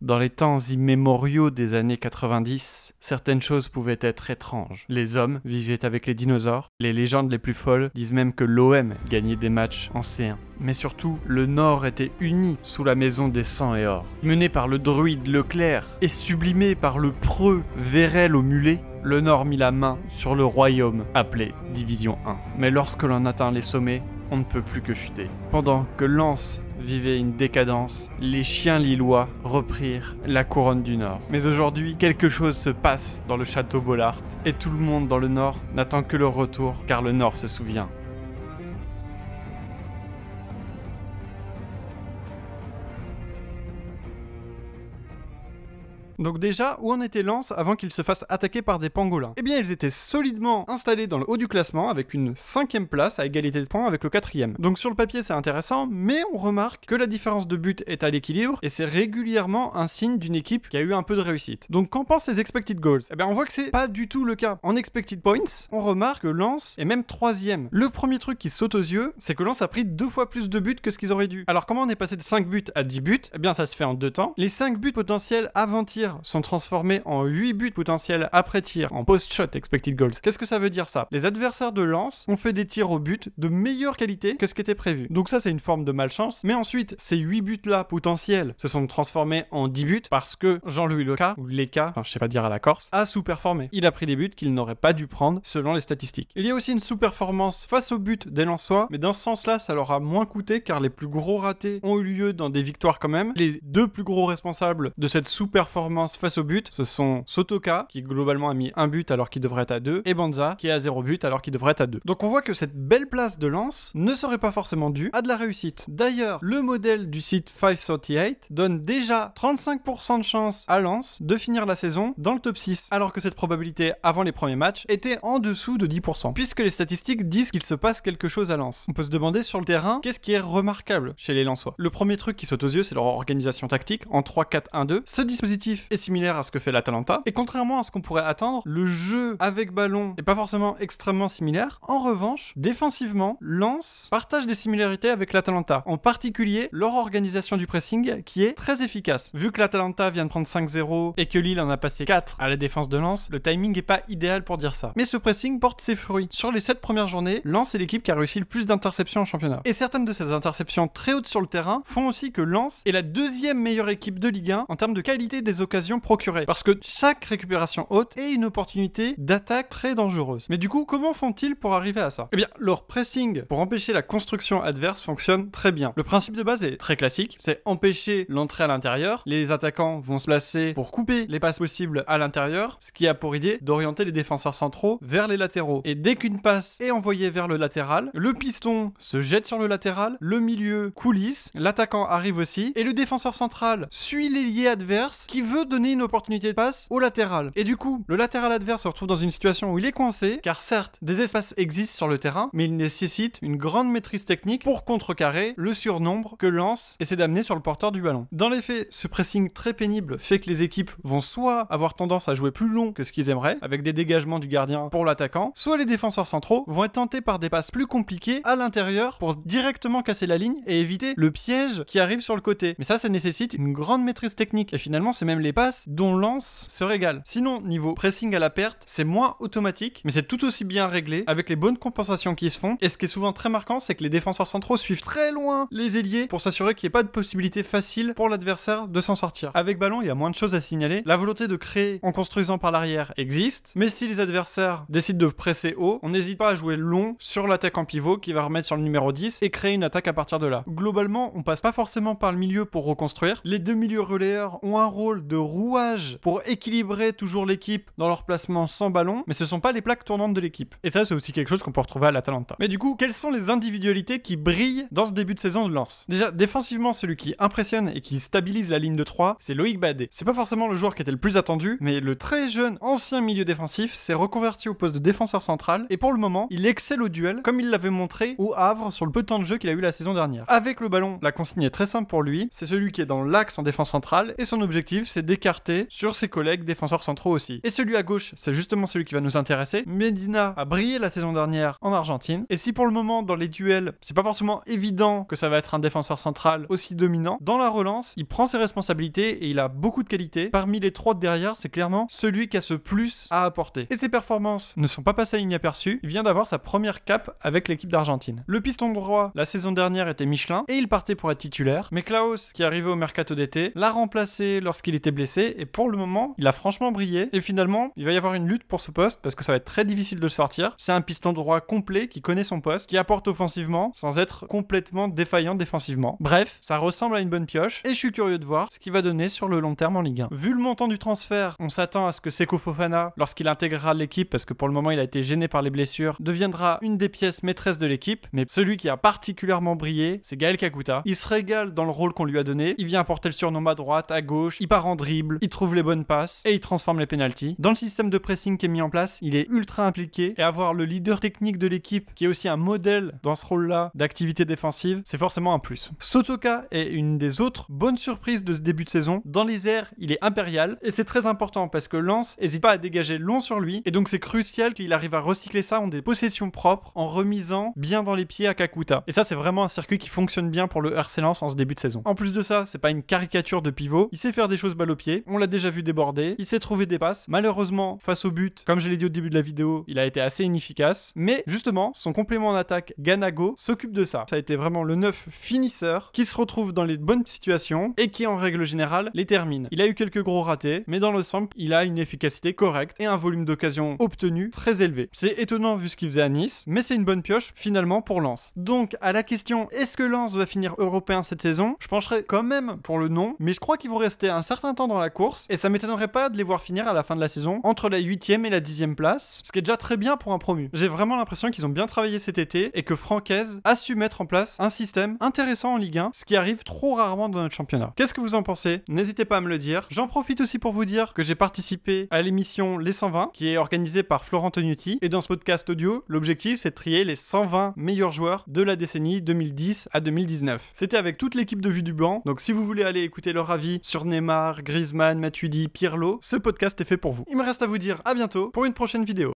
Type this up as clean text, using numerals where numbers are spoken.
Dans les temps immémoriaux des années 90, certaines choses pouvaient être étranges. Les hommes vivaient avec les dinosaures, les légendes les plus folles disent même que l'OM gagnait des matchs en C1. Mais surtout, le Nord était uni sous la maison des sangs et or. Mené par le druide Leclerc et sublimé par le preux Vérel au mulet, le Nord mit la main sur le royaume appelé Division 1. Mais lorsque l'on atteint les sommets, on ne peut plus que chuter. Pendant que Lens vivait une décadence, les chiens lillois reprirent la couronne du Nord. Mais aujourd'hui, quelque chose se passe dans le château Bollaert et tout le monde dans le Nord n'attend que leur retour car le Nord se souvient. Donc déjà, où en était Lens avant qu'ils se fassent attaquer par des pangolins? Eh bien, ils étaient solidement installés dans le haut du classement avec une 5e place à égalité de points avec le 4e. Donc sur le papier, c'est intéressant, mais on remarque que la différence de but est à l'équilibre et c'est régulièrement un signe d'une équipe qui a eu un peu de réussite. Donc qu'en pensent les expected goals? Eh bien, on voit que c'est pas du tout le cas. En expected points, on remarque que Lens est même 3e. Le premier truc qui saute aux yeux, c'est que Lens a pris 2 fois plus de buts que ce qu'ils auraient dû. Alors comment on est passé de 5 buts à 10 buts? Eh bien, ça se fait en 2 temps. Les 5 buts potentiels avant-tir sont transformés en 8 buts potentiels après tir, en post-shot expected goals. Qu'est-ce que ça veut dire ça? Les adversaires de Lens ont fait des tirs au but de meilleure qualité que ce qui était prévu. Donc ça, c'est une forme de malchance. Mais ensuite, ces 8 buts-là potentiels se sont transformés en 10 buts parce que Jean-Louis Leca, ou Leca, enfin je sais pas dire à la Corse, a sous-performé. Il a pris des buts qu'il n'aurait pas dû prendre selon les statistiques. Il y a aussi une sous-performance face au but des Lensois, mais dans ce sens-là, ça leur a moins coûté car les plus gros ratés ont eu lieu dans des victoires quand même. Les 2 plus gros responsables de cette sous-performance face au but, ce sont Sotoka, qui globalement a mis 1 but alors qu'il devrait être à 2, et Banza, qui est à 0 but alors qu'il devrait être à 2. Donc on voit que cette belle place de Lens ne serait pas forcément due à de la réussite. D'ailleurs, le modèle du site 538 donne déjà 35% de chance à Lens de finir la saison dans le top 6, alors que cette probabilité avant les premiers matchs était en dessous de 10%, puisque les statistiques disent qu'il se passe quelque chose à Lens. On peut se demander sur le terrain, qu'est-ce qui est remarquable chez les Lensois? Le premier truc qui saute aux yeux, c'est leur organisation tactique en 3-4-1-2. Ce dispositif est similaire à ce que fait l'Atalanta, et contrairement à ce qu'on pourrait attendre, le jeu avec ballon est pas forcément extrêmement similaire. En revanche, défensivement, Lens partage des similarités avec l'Atalanta, en particulier leur organisation du pressing qui est très efficace. Vu que l'Atalanta vient de prendre 5-0 et que Lille en a passé 4 à la défense de Lens, le timing est pas idéal pour dire ça. Mais ce pressing porte ses fruits. Sur les 7 premières journées, Lens est l'équipe qui a réussi le plus d'interceptions en championnat. Et certaines de ces interceptions très hautes sur le terrain font aussi que Lens est la 2e meilleure équipe de Ligue 1 en termes de qualité des occasions procurées. Parce que chaque récupération haute est une opportunité d'attaque très dangereuse. Mais du coup, comment font-ils pour arriver à ça? Eh bien, leur pressing pour empêcher la construction adverse fonctionne très bien. Le principe de base est très classique, c'est empêcher l'entrée à l'intérieur. Les attaquants vont se placer pour couper les passes possibles à l'intérieur, ce qui a pour idée d'orienter les défenseurs centraux vers les latéraux. Et dès qu'une passe est envoyée vers le latéral, le piston se jette sur le latéral, le milieu coulisse, l'attaquant arrive aussi, et le défenseur central suit l'ailier adverse qui veut donner une opportunité de passe au latéral. Et du coup, le latéral adverse se retrouve dans une situation où il est coincé, car certes, des espaces existent sur le terrain, mais il nécessite une grande maîtrise technique pour contrecarrer le surnombre que Lens essaie d'amener sur le porteur du ballon. Dans les faits, ce pressing très pénible fait que les équipes vont soit avoir tendance à jouer plus long que ce qu'ils aimeraient, avec des dégagements du gardien pour l'attaquant, soit les défenseurs centraux vont être tentés par des passes plus compliquées à l'intérieur pour directement casser la ligne et éviter le piège qui arrive sur le côté. Mais ça nécessite une grande maîtrise technique. Et finalement, c'est même les passes dont Lens se régale. Sinon, niveau pressing à la perte, c'est moins automatique, mais c'est tout aussi bien réglé avec les bonnes compensations qui se font. Et ce qui est souvent très marquant, c'est que les défenseurs centraux suivent très loin les ailiers pour s'assurer qu'il n'y ait pas de possibilité facile pour l'adversaire de s'en sortir. Avec ballon, il y a moins de choses à signaler. La volonté de créer en construisant par l'arrière existe, mais si les adversaires décident de presser haut, on n'hésite pas à jouer long sur l'attaque en pivot qui va remettre sur le numéro 10 et créer une attaque à partir de là. Globalement, on passe pas forcément par le milieu pour reconstruire. Les 2 milieux relayeurs ont un rôle de rouage pour équilibrer toujours l'équipe dans leur placement sans ballon, mais ce sont pas les plaques tournantes de l'équipe. Et ça, c'est aussi quelque chose qu'on peut retrouver à l'Atalanta. Mais du coup, quelles sont les individualités qui brillent dans ce début de saison de Lens? Déjà, défensivement, celui qui impressionne et qui stabilise la ligne de 3, c'est Loïc Badé. C'est pas forcément le joueur qui était le plus attendu, mais le très jeune ancien milieu défensif s'est reconverti au poste de défenseur central, et pour le moment, il excelle au duel, comme il l'avait montré au Havre sur le peu de temps de jeu qu'il a eu la saison dernière. Avec le ballon, la consigne est très simple pour lui, c'est celui qui est dans l'axe en défense centrale, et son objectif, c'est d'écarter sur ses collègues défenseurs centraux aussi. Et celui à gauche, c'est justement celui qui va nous intéresser. Medina a brillé la saison dernière en Argentine, et si pour le moment dans les duels, c'est pas forcément évident que ça va être un défenseur central aussi dominant, dans la relance, il prend ses responsabilités et il a beaucoup de qualités. Parmi les trois de derrière, c'est clairement celui qui a ce plus à apporter. Et ses performances ne sont pas passées inaperçues, il vient d'avoir sa première cape avec l'équipe d'Argentine. Le piston droit, la saison dernière était Michelin, et il partait pour être titulaire, mais Klaus, qui est arrivé au mercato d'été, l'a remplacé lorsqu'il était blessé, et pour le moment, il a franchement brillé, et finalement, il va y avoir une lutte pour ce poste, parce que ça va être très difficile de le sortir. C'est un piston droit complet, qui connaît son poste, qui apporte offensivement, sans être complètement défaillant défensivement. Bref, ça ressemble à une bonne pioche, et je suis curieux de voir ce qu'il va donner sur le long terme en Ligue 1. Vu le montant du transfert, on s'attend à ce que Seko Fofana, lorsqu'il intégrera l'équipe, parce que pour le moment il a été gêné par les blessures, deviendra une des pièces maîtresses de l'équipe, mais celui qui a particulièrement brillé, c'est Gaël Kakuta. Il se régale dans le rôle qu'on lui a donné, il vient apporter le surnom à droite, à gauche, il part en dribble, il trouve les bonnes passes, et il transforme les pénaltys. Dans le système de pressing qui est mis en place, il est ultra impliqué, et avoir le leader technique de l'équipe, qui est aussi un modèle dans ce rôle-là d'activité défensive, c'est forcément un plus. Sotoka est une des autres bonnes surprises de ce début de saison. Dans les airs, il est impérial, et c'est très important parce que Lens n'hésite pas à dégager long sur lui, et donc c'est crucial qu'il arrive à recycler ça en des possessions propres, en remisant bien dans les pieds à Kakuta. Et ça, c'est vraiment un circuit qui fonctionne bien pour le RC Lens en ce début de saison. En plus de ça, c'est pas une caricature de pivot, il sait faire des choses balle au pied, on l'a déjà vu déborder, il sait trouver des passes. Malheureusement, face au but, comme je l'ai dit au début de la vidéo, il a été assez inefficace, mais justement, son complément en attaque, Ganago, s'occupe de ça. Ça a été vraiment le neuf finisseur qui se retrouve dans les bonnes situations et qui, en règle générale, les termine. Il a eu quelques gros ratés, mais dans l'ensemble, il a une efficacité correcte et un volume d'occasion obtenu très élevé. C'est étonnant vu ce qu'il faisait à Nice, mais c'est une bonne pioche finalement pour Lens. Donc, à la question, est-ce que Lens va finir européen cette saison? Je pencherais quand même pour le non, mais je crois qu'ils vont rester un certain temps dans la course, et ça m'étonnerait pas de les voir finir à la fin de la saison entre la 8e et la 10e place, ce qui est déjà très bien pour un promu. J'ai vraiment l'impression qu'ils ont bien travaillé cet été et que Francaise a su mettre en place un système intéressant en Ligue 1, ce qui arrive trop rarement dans notre championnat. Qu'est-ce que vous en pensez? N'hésitez pas à me le dire. J'en profite aussi pour vous dire que j'ai participé à l'émission Les 120, qui est organisée par Florent Tognuti, et dans ce podcast audio, l'objectif c'est de trier les 120 meilleurs joueurs de la décennie 2010 à 2019. C'était avec toute l'équipe de Vue du Banc, donc si vous voulez aller écouter leur avis sur Neymar, Griezmann, Matuidi, Pirlo, ce podcast est fait pour vous. Il me reste à vous dire à bientôt pour une prochaine vidéo.